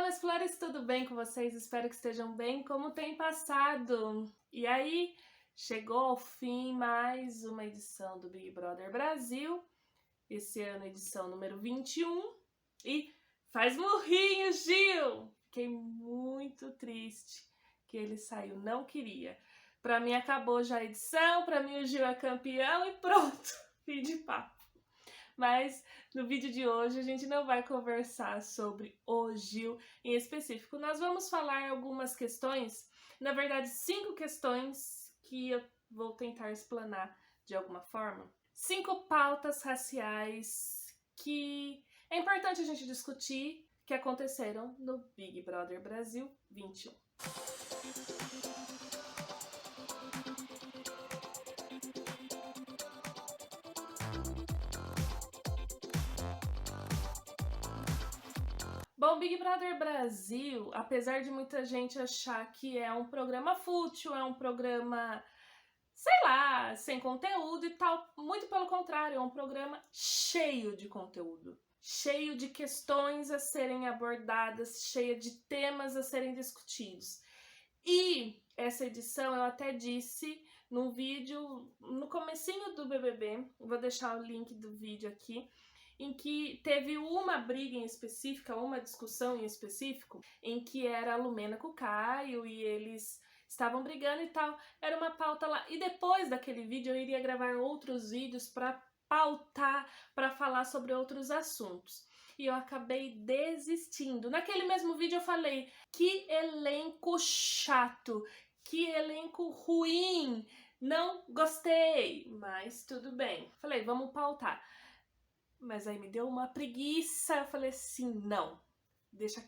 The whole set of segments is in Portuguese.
meus flores, tudo bem com vocês? Espero que estejam bem. Como tem passado? E aí, chegou ao fim mais uma edição do Big Brother Brasil. Esse ano, edição número 21. E faz murrinho, Gil! Fiquei muito triste que ele saiu, não queria. Pra mim acabou já a edição, pra mim o Gil é campeão e pronto, fim de papo. Mas no vídeo de hoje a gente não vai conversar sobre o Gil em específico. Nós vamos falar algumas questões, na verdade 5 questões que eu vou tentar explanar de alguma forma. 5 pautas raciais que é importante a gente discutir que aconteceram no Big Brother Brasil 21. Bom, Big Brother Brasil, apesar de muita gente achar que é um programa fútil, é um programa, sei lá, sem conteúdo e tal, muito pelo contrário, é um programa cheio de conteúdo, cheio de questões a serem abordadas, cheia de temas a serem discutidos. E essa edição eu até disse num vídeo no comecinho do BBB, vou deixar o link do vídeo aqui, em que teve uma briga em específica, uma discussão em específico, em que era a Lumena com o Caio e eles estavam brigando e tal, era uma pauta lá. E depois daquele vídeo eu iria gravar outros vídeos para pautar, para falar sobre outros assuntos. E eu acabei desistindo. Naquele mesmo vídeo eu falei, que elenco chato, que elenco ruim, não gostei, mas tudo bem. Falei, vamos pautar. Mas aí me deu uma preguiça, eu falei assim, não, deixa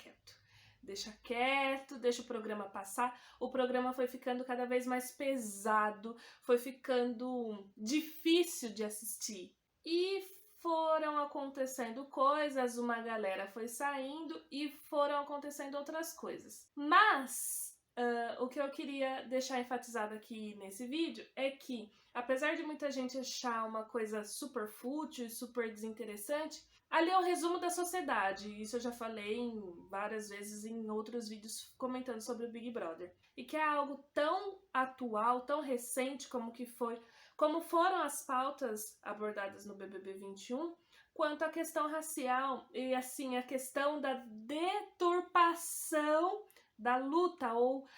quieto, deixa o programa passar. O programa foi ficando cada vez mais pesado, foi ficando difícil de assistir. E foram acontecendo coisas, uma galera foi saindo e foram acontecendo outras coisas. Mas o que eu queria deixar enfatizado aqui nesse vídeo é que, apesar de muita gente achar uma coisa super fútil e super desinteressante, ali é um resumo da sociedade. Isso eu já falei várias vezes em outros vídeos comentando sobre o Big Brother. E que é algo tão atual, tão recente como foram as pautas abordadas no BBB 21, quanto a questão racial e assim a questão da deturpação da luta ou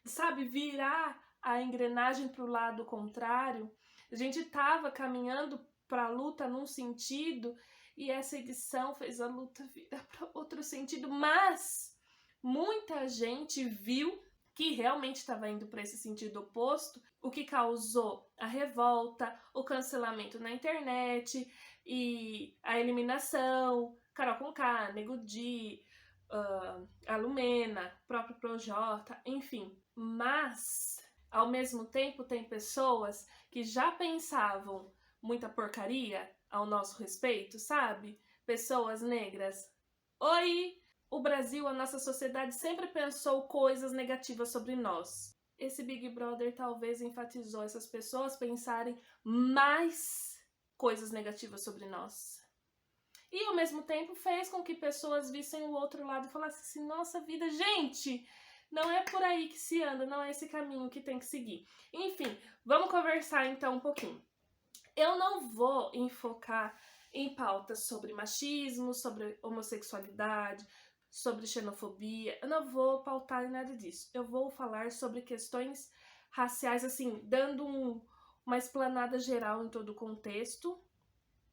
sabe, virar a engrenagem para o lado contrário. A gente estava caminhando para a luta num sentido e essa edição fez a luta virar para outro sentido, mas muita gente viu que realmente estava indo para esse sentido oposto, o que causou a revolta, o cancelamento na internet e a eliminação, Carol Conká, Nego Di, a Lumena, próprio Projota, enfim. Mas, ao mesmo tempo, tem pessoas que já pensavam muita porcaria ao nosso respeito, sabe? Pessoas negras. Oi! O Brasil, a nossa sociedade sempre pensou coisas negativas sobre nós. Esse Big Brother talvez enfatizou essas pessoas pensarem mais coisas negativas sobre nós. E ao mesmo tempo fez com que pessoas vissem o outro lado e falassem assim, nossa vida, gente, não é por aí que se anda, não é esse caminho que tem que seguir. Enfim, vamos conversar então um pouquinho. Eu não vou enfocar em pautas sobre machismo, sobre homossexualidade, sobre xenofobia, eu não vou pautar em nada disso. Eu vou falar sobre questões raciais, assim, dando uma explanada geral em todo o contexto,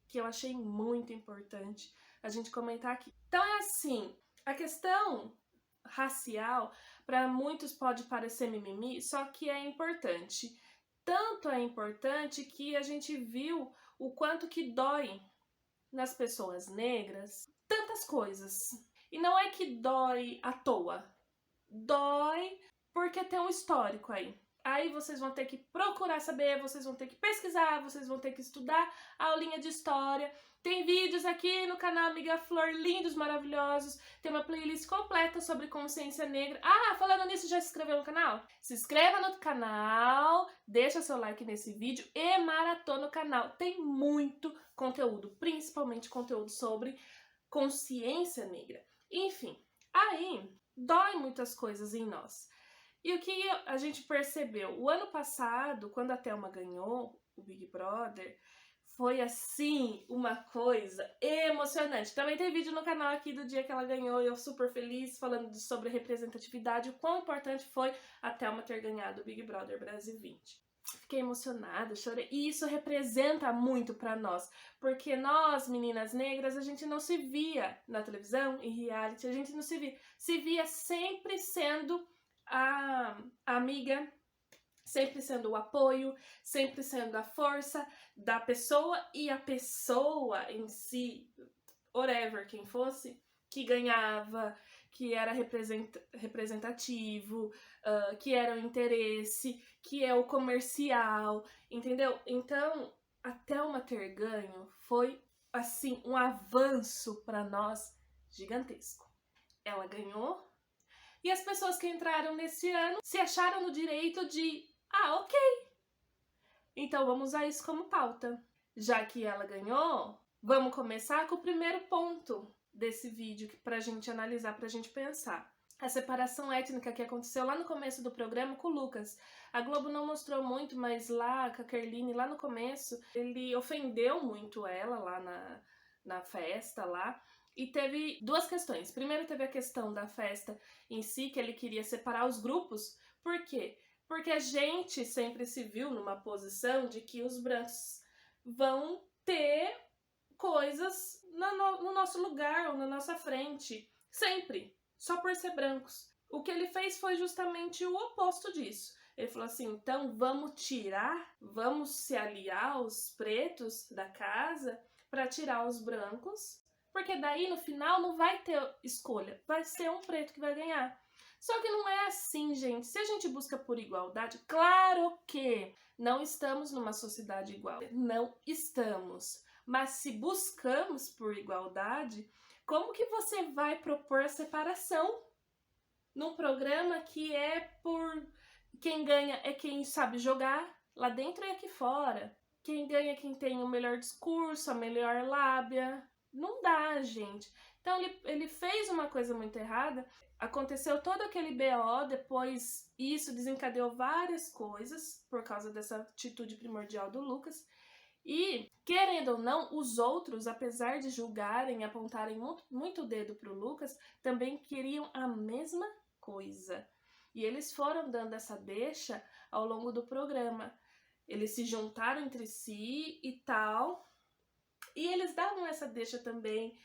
que eu achei muito importante a gente comentar aqui. Então é assim, a questão racial, para muitos pode parecer mimimi, só que é importante. Tanto é importante que a gente viu o quanto que dói nas pessoas negras tantas coisas. E não é que dói à toa, dói porque tem um histórico aí. Aí vocês vão ter que procurar saber, vocês vão ter que pesquisar, vocês vão ter que estudar a aulinha de história. Tem vídeos aqui no canal Amiga Flor, lindos, maravilhosos. Tem uma playlist completa sobre consciência negra. Ah, falando nisso, já se inscreveu no canal? Se inscreva no canal, deixa seu like nesse vídeo e maratona o canal. Tem muito conteúdo, principalmente conteúdo sobre consciência negra. Enfim, Aí, dói muitas coisas em nós. E o que a gente percebeu? O ano passado, quando a Thelma ganhou o Big Brother, foi assim, uma coisa emocionante. Também tem vídeo no canal aqui do dia que ela ganhou e eu super feliz falando sobre representatividade, o quão importante foi a Thelma ter ganhado o Big Brother Brasil 20. Fiquei emocionada, chorei. E isso representa muito pra nós, porque nós, meninas negras, a gente não se via na televisão, em reality, a gente não se via sempre sendo a amiga, sempre sendo o apoio, sempre sendo a força da pessoa, e a pessoa em si, whatever quem fosse, que ganhava, que era representativo, que era o interesse, que é o comercial, entendeu? Então, a Thelma ter ganho foi, assim, um avanço para nós gigantesco. Ela ganhou, e as pessoas que entraram nesse ano se acharam no direito de, ok, então vamos usar isso como pauta. Já que ela ganhou, vamos começar com o primeiro ponto desse vídeo pra gente analisar, pra gente pensar. A separação étnica que aconteceu lá no começo do programa com o Lucas. A Globo não mostrou muito, mas lá com a Kerline, lá no começo, ele ofendeu muito ela lá na festa lá. E teve duas questões. Primeiro teve a questão da festa em si, que ele queria separar os grupos. Por quê? Porque a gente sempre se viu numa posição de que os brancos vão ter coisas no nosso lugar ou na nossa frente. Sempre. Só por ser brancos. O que ele fez foi justamente o oposto disso. Ele falou assim, então vamos se aliar aos pretos da casa para tirar os brancos, porque daí no final não vai ter escolha, vai ser um preto que vai ganhar. Só que não é assim, gente. Se a gente busca por igualdade, claro que não estamos numa sociedade igual. Não estamos. Mas se buscamos por igualdade, como que você vai propor a separação num programa que é por quem ganha é quem sabe jogar lá dentro e aqui fora? Quem ganha é quem tem o melhor discurso, a melhor lábia. Não dá, gente. Então ele fez uma coisa muito errada. Aconteceu todo aquele BO, depois isso desencadeou várias coisas por causa dessa atitude primordial do Lucas. E, querendo ou não, os outros, apesar de julgarem e apontarem muito o dedo pro Lucas, também queriam a mesma coisa. E eles foram dando essa deixa ao longo do programa. Eles se juntaram entre si e tal. E eles davam essa deixa também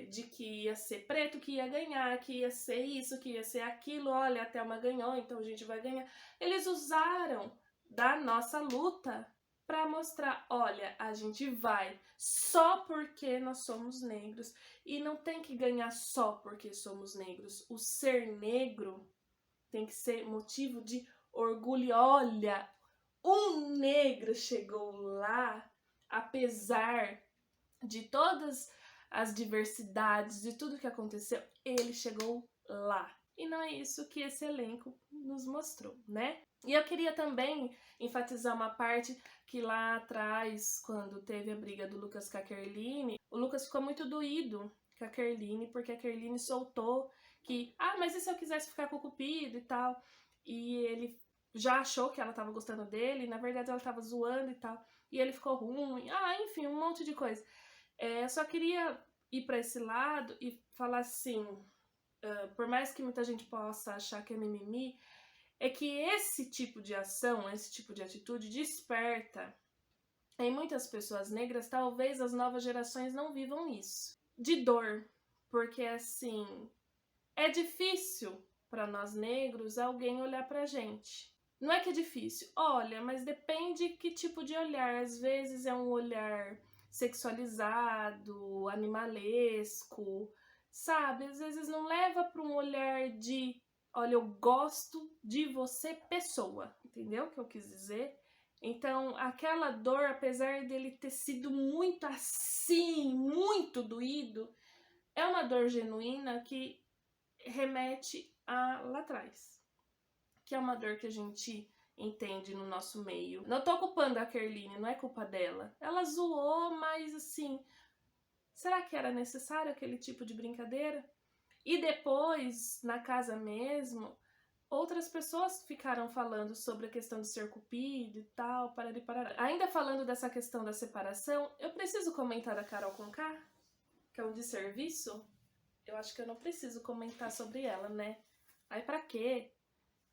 de que ia ser preto, que ia ganhar, que ia ser isso, que ia ser aquilo. Olha, a Thelma ganhou, então a gente vai ganhar. Eles usaram da nossa luta para mostrar, olha, a gente vai só porque nós somos negros. E não tem que ganhar só porque somos negros. O ser negro tem que ser motivo de orgulho. Olha, um negro chegou lá, apesar de todas as diversidades, de tudo que aconteceu, ele chegou lá. E não é isso que esse elenco nos mostrou, né? E eu queria também enfatizar uma parte que lá atrás, quando teve a briga do Lucas com a Kerline, o Lucas ficou muito doído com a Kerline, porque a Kerline soltou que, mas e se eu quisesse ficar com o Cupido e tal? E ele já achou que ela tava gostando dele, na verdade ela tava zoando e tal, e ele ficou ruim, enfim, um monte de coisa. Eu só queria ir para esse lado e falar assim, por mais que muita gente possa achar que é mimimi, é que esse tipo de ação, esse tipo de atitude desperta em muitas pessoas negras, talvez as novas gerações não vivam isso, de dor, porque assim, é difícil para nós negros alguém olhar pra gente. Não é que é difícil, olha, mas depende que tipo de olhar. Às vezes é um olhar sexualizado, animalesco, sabe? Às vezes não leva para um olhar de, olha, eu gosto de você, pessoa, entendeu o que eu quis dizer? Então, aquela dor, apesar dele ter sido muito assim, muito doído, é uma dor genuína que remete a lá atrás, que é uma dor que a gente entende no nosso meio. Não tô culpando a Kerline, não é culpa dela. Ela zoou, mas assim, será que era necessário aquele tipo de brincadeira? E depois, na casa mesmo, outras pessoas ficaram falando sobre a questão de ser cupido e tal, parari parará. Ainda falando dessa questão da separação, eu preciso comentar da Carol Conká, que é um desserviço? Eu acho que eu não preciso comentar sobre ela, né? Ai, pra quê?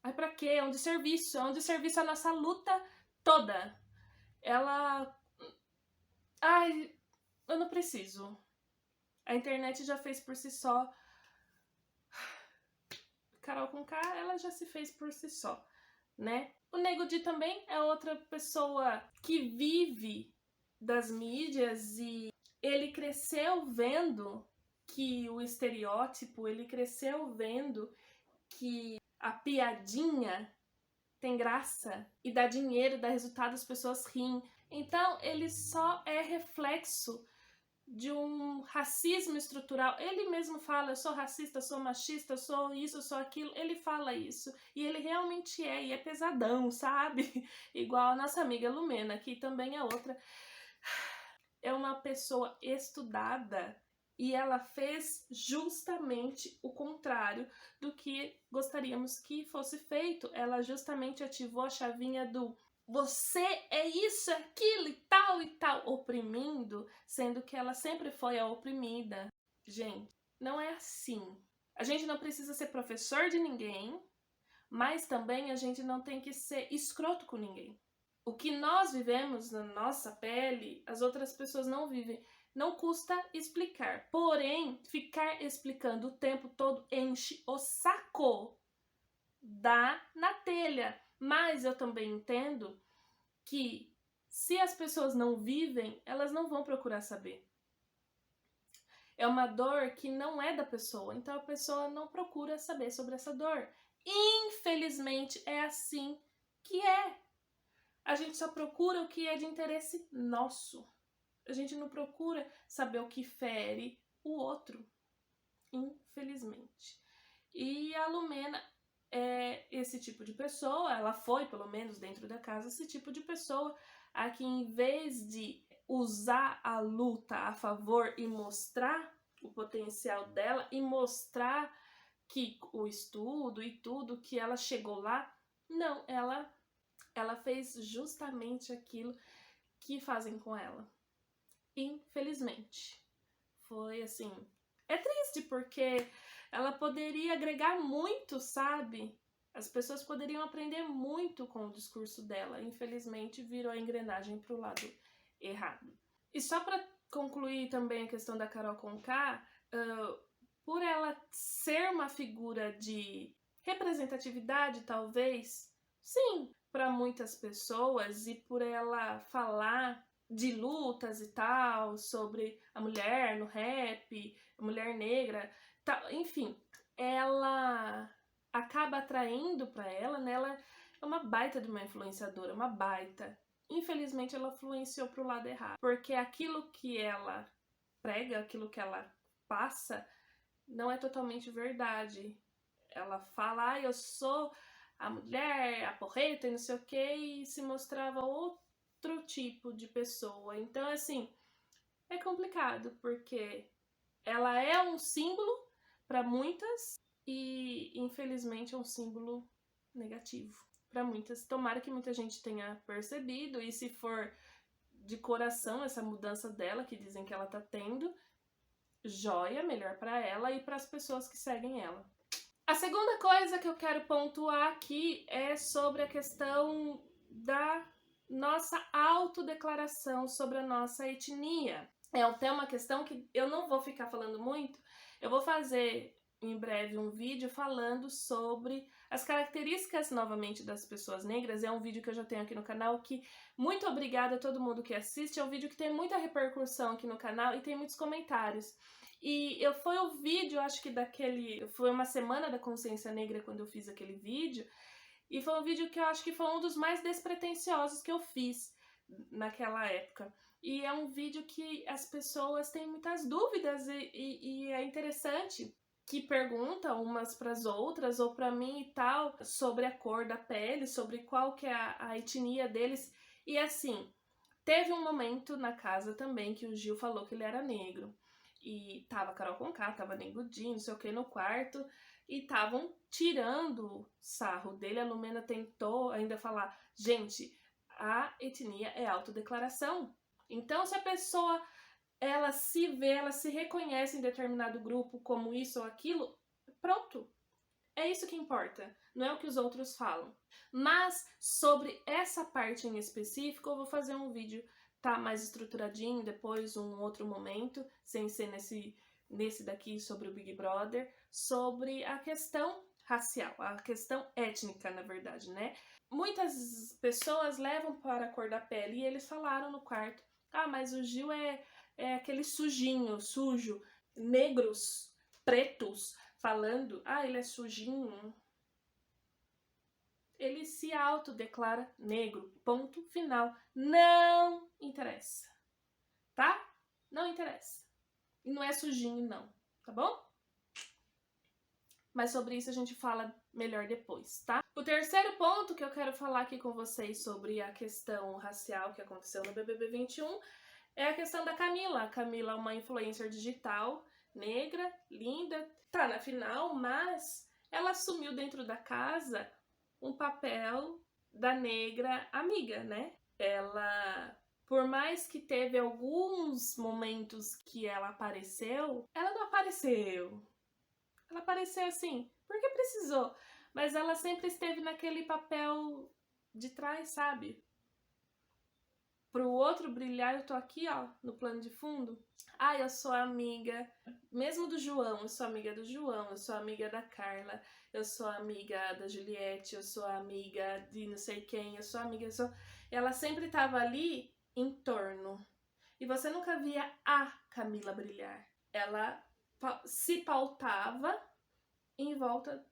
Ai, pra quê? É um desserviço a nossa luta toda. Ela... Ai, eu não preciso. A internet já fez por si só. Carol Conká, ela já se fez por si só, né? O Nego Di também é outra pessoa que vive das mídias e ele cresceu vendo que o estereótipo, ele cresceu vendo que a piadinha tem graça e dá dinheiro, dá resultado, as pessoas riem. Então ele só é reflexo de um racismo estrutural. Ele mesmo fala, eu sou racista, sou machista, sou isso, sou aquilo. Ele fala isso. E ele realmente é, e é pesadão, sabe? Igual a nossa amiga Lumena, que também é outra. É uma pessoa estudada e ela fez justamente o contrário do que gostaríamos que fosse feito. Ela justamente ativou a chavinha do você é isso, aquilo e tal, oprimindo, sendo que ela sempre foi a oprimida. Gente, não é assim. A gente não precisa ser professor de ninguém, mas também a gente não tem que ser escroto com ninguém. O que nós vivemos na nossa pele, as outras pessoas não vivem. Não custa explicar. Porém, ficar explicando o tempo todo enche o saco. Dá na telha. Mas eu também entendo que se as pessoas não vivem, elas não vão procurar saber. É uma dor que não é da pessoa, então a pessoa não procura saber sobre essa dor. Infelizmente, é assim que é. A gente só procura o que é de interesse nosso. A gente não procura saber o que fere o outro. Infelizmente. E a Lumena é esse tipo de pessoa, ela foi, pelo menos dentro da casa, esse tipo de pessoa a que, em vez de usar a luta a favor e mostrar o potencial dela e mostrar que o estudo e tudo, que ela chegou lá, não, ela fez justamente aquilo que fazem com ela. Infelizmente. Foi assim... É triste porque ela poderia agregar muito, sabe? As pessoas poderiam aprender muito com o discurso dela. Infelizmente, virou a engrenagem pro lado errado. E só para concluir também a questão da Carol Conká, por ela ser uma figura de representatividade, talvez, sim, para muitas pessoas, e por ela falar de lutas e tal, sobre a mulher no rap, a mulher negra, tal, enfim, ela acaba atraindo para ela, né? Ela é uma baita de uma influenciadora, uma baita. Infelizmente ela influenciou pro lado errado, porque aquilo que ela prega, aquilo que ela passa, não é totalmente verdade. Ela fala, eu sou a mulher, a porreta e não sei o que, e se mostrava outro tipo de pessoa. Então, assim, é complicado, porque ela é um símbolo para muitas e, infelizmente, é um símbolo negativo para muitas. Tomara que muita gente tenha percebido, e se for de coração essa mudança dela, que dizem que ela tá tendo, joia, melhor para ela e para as pessoas que seguem ela. A segunda coisa que eu quero pontuar aqui é sobre a questão da nossa autodeclaração sobre a nossa etnia. É até uma questão que eu não vou ficar falando muito, eu vou fazer em breve um vídeo falando sobre as características, novamente, das pessoas negras. É um vídeo que eu já tenho aqui no canal, que muito obrigada a todo mundo que assiste, é um vídeo que tem muita repercussão aqui no canal e tem muitos comentários. E foi o vídeo, acho que foi uma semana da consciência negra quando eu fiz aquele vídeo, e foi um vídeo que eu acho que foi um dos mais despretensiosos que eu fiz naquela época. E é um vídeo que as pessoas têm muitas dúvidas e é interessante que perguntam umas para as outras, ou para mim e tal, sobre a cor da pele, sobre qual que é a etnia deles. E assim, teve um momento na casa também que o Gil falou que ele era negro. E tava Carol Conká, tava Nego Di, não sei o que, no quarto, e estavam tirando sarro dele. A Lumena tentou ainda falar, gente, a etnia é autodeclaração. Então, se a pessoa, ela se vê, ela se reconhece em determinado grupo como isso ou aquilo, pronto. É isso que importa, não é o que os outros falam. Mas, sobre essa parte em específico, eu vou fazer um vídeo, tá, mais estruturadinho, depois um outro momento, sem ser nesse daqui sobre o Big Brother, sobre a questão racial, a questão étnica, na verdade, né? Muitas pessoas levam para a cor da pele, e eles falaram no quarto, ah, mas o Gil é aquele sujinho, sujo, negros, pretos, falando, ah, ele é sujinho. Ele se autodeclara negro, ponto final. Não interessa, tá? Não interessa. E não é sujinho, não, tá bom? Mas sobre isso a gente fala melhor depois, tá? O terceiro ponto que eu quero falar aqui com vocês sobre a questão racial que aconteceu no BBB 21 é a questão da Camila. A Camila é uma influencer digital, negra, linda, tá na final, mas ela assumiu dentro da casa um papel da negra amiga, né? Ela, por mais que teve alguns momentos que ela apareceu, ela não apareceu. Ela apareceu assim, porque precisou. Mas ela sempre esteve naquele papel de trás, sabe? Pro outro brilhar, eu tô aqui, ó, no plano de fundo. Ah, eu sou amiga, mesmo do João, eu sou amiga do João, eu sou amiga da Carla, eu sou amiga da Juliette, eu sou amiga de não sei quem, eu sou amiga, Ela sempre tava ali em torno. E você nunca via a Camila brilhar. Ela se pautava em volta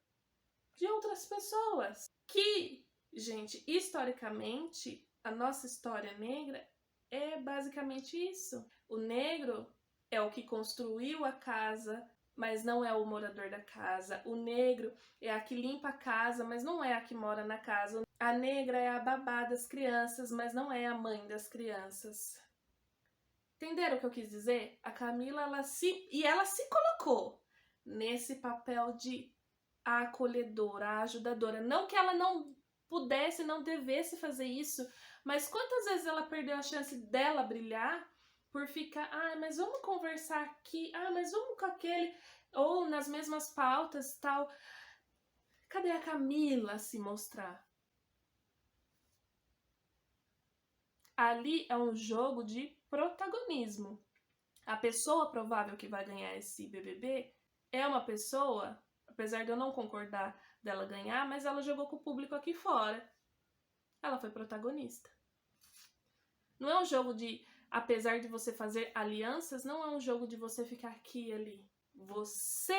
de outras pessoas. Que, gente, historicamente, a nossa história negra é basicamente isso. O negro é o que construiu a casa, mas não é o morador da casa. O negro é a que limpa a casa, mas não é a que mora na casa. A negra é a babá das crianças, mas não é a mãe das crianças. Entenderam o que eu quis dizer? A Camila, ela se colocou nesse papel de acolhedora, ajudadora. Não que ela não pudesse, não devesse fazer isso, mas quantas vezes ela perdeu a chance dela brilhar por ficar, ah, mas vamos conversar aqui, ah, mas vamos com aquele, ou nas mesmas pautas e tal. Cadê a Camila se mostrar? Ali é um jogo de protagonismo. A pessoa provável que vai ganhar esse BBB é uma pessoa, apesar de eu não concordar dela ganhar, mas ela jogou com o público aqui fora. Ela foi protagonista. Não é um jogo de, apesar de você fazer alianças, não é um jogo de você ficar aqui e ali. Você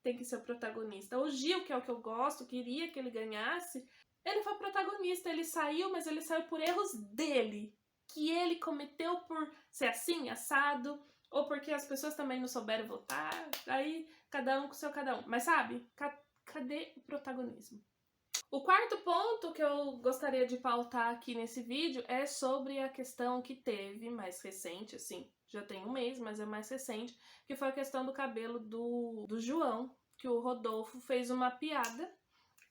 tem que ser o protagonista. O Gil, que é o que eu gosto, queria que ele ganhasse, ele foi protagonista, ele saiu, mas ele saiu por erros dele, que ele cometeu por ser assim, assado, ou porque as pessoas também não souberam votar, aí cada um com o seu cada um. Mas sabe, cadê o protagonismo? O quarto ponto que eu gostaria de pautar aqui nesse vídeo é sobre a questão que teve mais recente, assim, já tem um mês, mas é mais recente, que foi a questão do cabelo do João, que o Rodolfo fez uma piada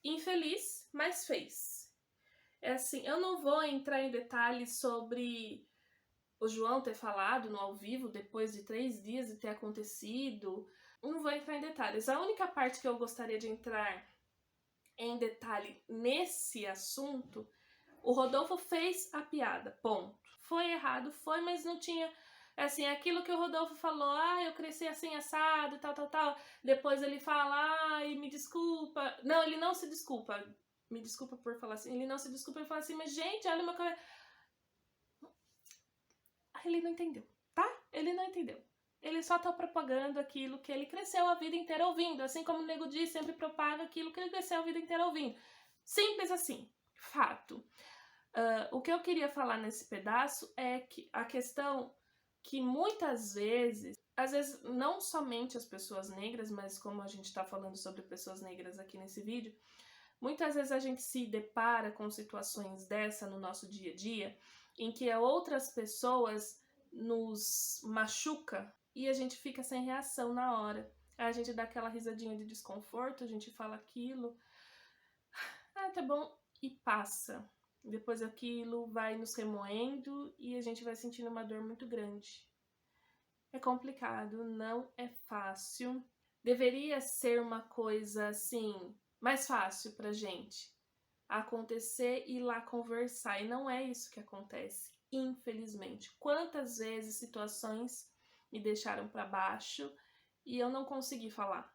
infeliz, mas fez. É assim, eu não vou entrar em detalhes sobre o João ter falado no ao vivo depois de 3 dias de ter acontecido. Não vou entrar em detalhes. A única parte que eu gostaria de entrar em detalhe nesse assunto, o Rodolfo fez a piada, ponto. Foi errado, foi, mas não tinha... Assim, aquilo que o Rodolfo falou, ah, eu cresci assim, assado, tal. Depois ele fala, ai, me desculpa. Não, ele não se desculpa. Me desculpa por falar assim. Ele não se desculpa, ele fala assim, mas gente, olha o meu cabelo. Ele não entendeu, tá? Ele não entendeu. Ele só tá propagando aquilo que ele cresceu a vida inteira ouvindo. Assim como o Nego Di sempre propaga aquilo que ele cresceu a vida inteira ouvindo. Simples assim. Fato. O que eu queria falar nesse pedaço é que a questão que muitas vezes, às vezes não somente as pessoas negras, mas como a gente tá falando sobre pessoas negras aqui nesse vídeo, muitas vezes a gente se depara com situações dessa no nosso dia a dia, em que outras pessoas nos machuca e a gente fica sem reação na hora. Aí a gente dá aquela risadinha de desconforto, a gente fala aquilo, tá bom, e passa. Depois aquilo vai nos remoendo e a gente vai sentindo uma dor muito grande. É complicado, não é fácil. Deveria ser uma coisa assim, mais fácil pra gente acontecer e ir lá conversar. E não é isso que acontece, infelizmente. Quantas vezes situações me deixaram pra baixo e eu não consegui falar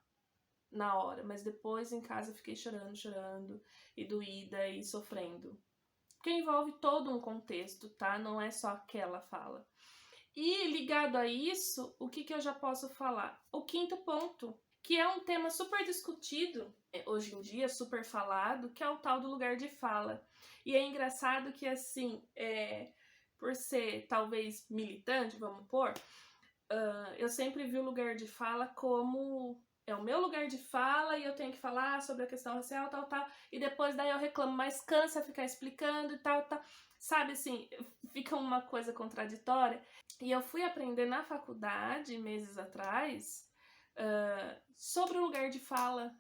na hora, mas depois em casa eu fiquei chorando, e doída e sofrendo. Porque envolve todo um contexto, tá? Não é só aquela fala. E ligado a isso, o que eu já posso falar? O quinto ponto, que é um tema super discutido hoje em dia, super falado, que é o tal do lugar de fala. E é engraçado que, assim, por ser talvez militante, vamos pôr, eu sempre vi o lugar de fala como é o meu lugar de fala e eu tenho que falar sobre a questão racial, tal, e depois daí eu reclamo, mas cansa ficar explicando e tal. Sabe, assim, fica uma coisa contraditória. E eu fui aprender na faculdade, meses atrás, sobre o lugar de fala.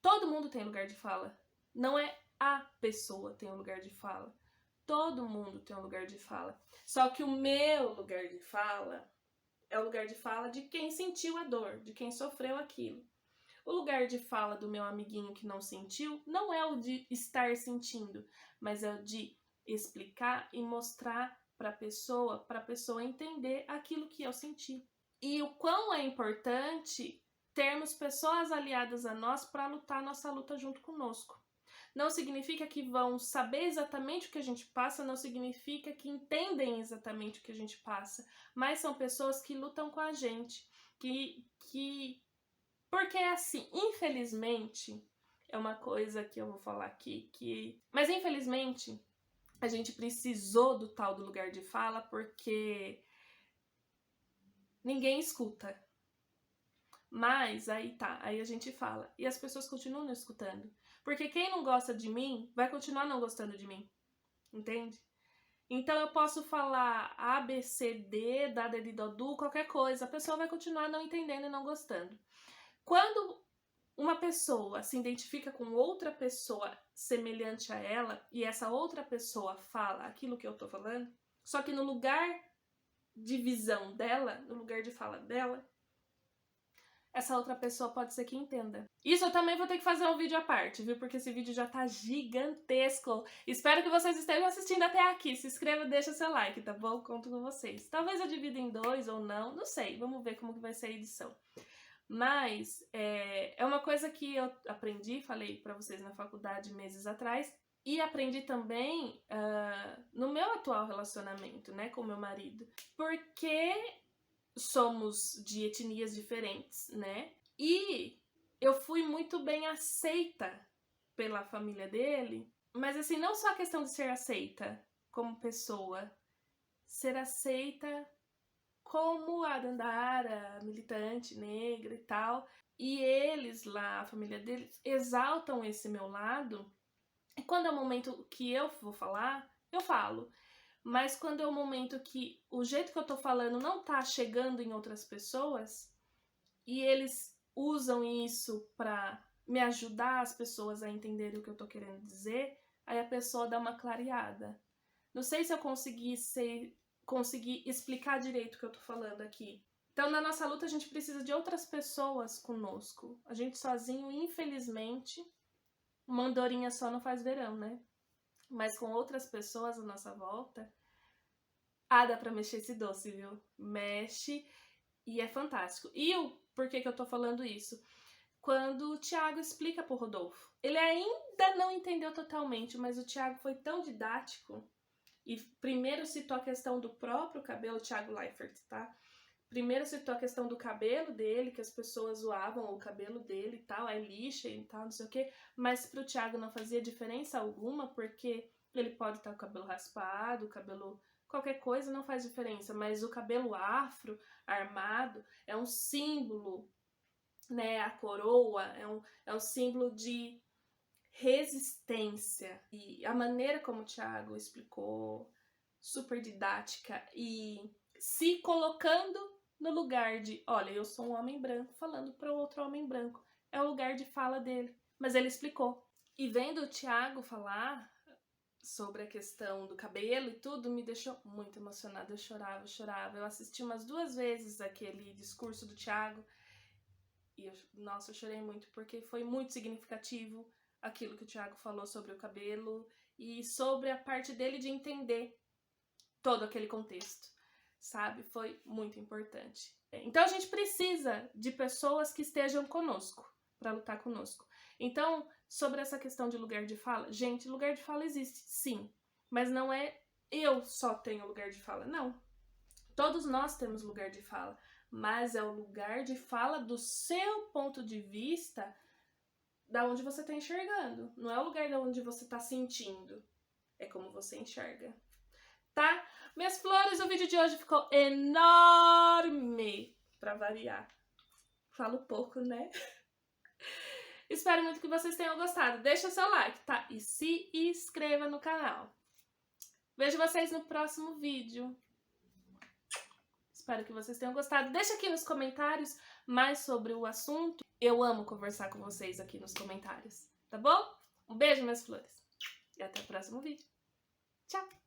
Todo mundo tem lugar de fala. Não é a pessoa tem um lugar de fala. Todo mundo tem um lugar de fala. Só que o meu lugar de fala é o lugar de fala de quem sentiu a dor, de quem sofreu aquilo. O lugar de fala do meu amiguinho que não sentiu não é o de estar sentindo, mas é o de explicar e mostrar para a pessoa entender aquilo que eu senti. E o quão é importante termos pessoas aliadas a nós para lutar nossa luta junto conosco. Não significa que vão saber exatamente o que a gente passa, não significa que entendem exatamente o que a gente passa, mas são pessoas que lutam com a gente, porque assim, infelizmente, é uma coisa que eu vou falar aqui, mas infelizmente a gente precisou do tal do lugar de fala porque ninguém escuta. Mas aí tá, aí a gente fala. E as pessoas continuam não escutando. Porque quem não gosta de mim vai continuar não gostando de mim. Entende? Então eu posso falar A, B, C, D, dada de Dodu, qualquer coisa. A pessoa vai continuar não entendendo e não gostando. Quando uma pessoa se identifica com outra pessoa semelhante a ela e essa outra pessoa fala aquilo que eu tô falando, só que no lugar de visão dela, no lugar de fala dela, essa outra pessoa pode ser que entenda. Isso eu também vou ter que fazer um vídeo à parte, viu? Porque esse vídeo já tá gigantesco. Espero que vocês estejam assistindo até aqui. Se inscreva, deixa seu like, tá bom? Conto com vocês. Talvez eu divida em 2 ou não sei. Vamos ver como que vai ser a edição. Mas é uma coisa que eu aprendi, falei pra vocês na faculdade meses atrás, e aprendi também no meu atual relacionamento, né, com meu marido. Porque somos de etnias diferentes, né? E eu fui muito bem aceita pela família dele, mas assim, não só a questão de ser aceita como pessoa, ser aceita como a Dandara, militante negra e tal. E eles lá, a família deles, exaltam esse meu lado. E quando é o momento que eu vou falar, eu falo. Mas quando é o momento que o jeito que eu tô falando não tá chegando em outras pessoas, e eles usam isso pra me ajudar as pessoas a entenderem o que eu tô querendo dizer, aí a pessoa dá uma clareada. Não sei se eu consegui explicar direito o que eu tô falando aqui. Então, na nossa luta, a gente precisa de outras pessoas conosco. A gente sozinho, infelizmente, uma andorinha só não faz verão, né? Mas com outras pessoas à nossa volta, dá pra mexer esse doce, viu? Mexe e é fantástico. E por que eu tô falando isso? Quando o Thiago explica pro Rodolfo. Ele ainda não entendeu totalmente, mas o Thiago foi tão didático. E primeiro citou a questão do próprio cabelo, Thiago Leifert, tá? Primeiro citou a questão do cabelo dele, que as pessoas zoavam o cabelo dele e tal, aí lixa e tal, não sei o quê. Mas pro Thiago não fazia diferença alguma, porque ele pode estar com o cabelo raspado, o cabelo... qualquer coisa não faz diferença, mas o cabelo afro, armado, é um símbolo, né? A coroa é um símbolo de resistência. E a maneira como o Thiago explicou, super didática e se colocando no lugar de, olha, eu sou um homem branco falando para outro homem branco. É o lugar de fala dele. Mas ele explicou. E vendo o Thiago falar sobre a questão do cabelo e tudo, me deixou muito emocionada. Eu chorava. Eu assisti umas 2 vezes aquele discurso do Thiago e, nossa, eu chorei muito porque foi muito significativo aquilo que o Thiago falou sobre o cabelo e sobre a parte dele de entender todo aquele contexto, sabe? Foi muito importante. Então a gente precisa de pessoas que estejam conosco, para lutar conosco. Então, sobre essa questão de lugar de fala, gente, lugar de fala existe, sim, mas não é eu só tenho lugar de fala, não. Todos nós temos lugar de fala, mas é o lugar de fala do seu ponto de vista, da onde você está enxergando. Não é o lugar da onde você está sentindo, é como você enxerga. Tá? Minhas flores, o vídeo de hoje ficou enorme, pra variar. Falo pouco, né? Espero muito que vocês tenham gostado. Deixa seu like, tá? E se inscreva no canal. Vejo vocês no próximo vídeo. Espero que vocês tenham gostado. Deixa aqui nos comentários mais sobre o assunto. Eu amo conversar com vocês aqui nos comentários, tá bom? Um beijo, minhas flores. E até o próximo vídeo. Tchau!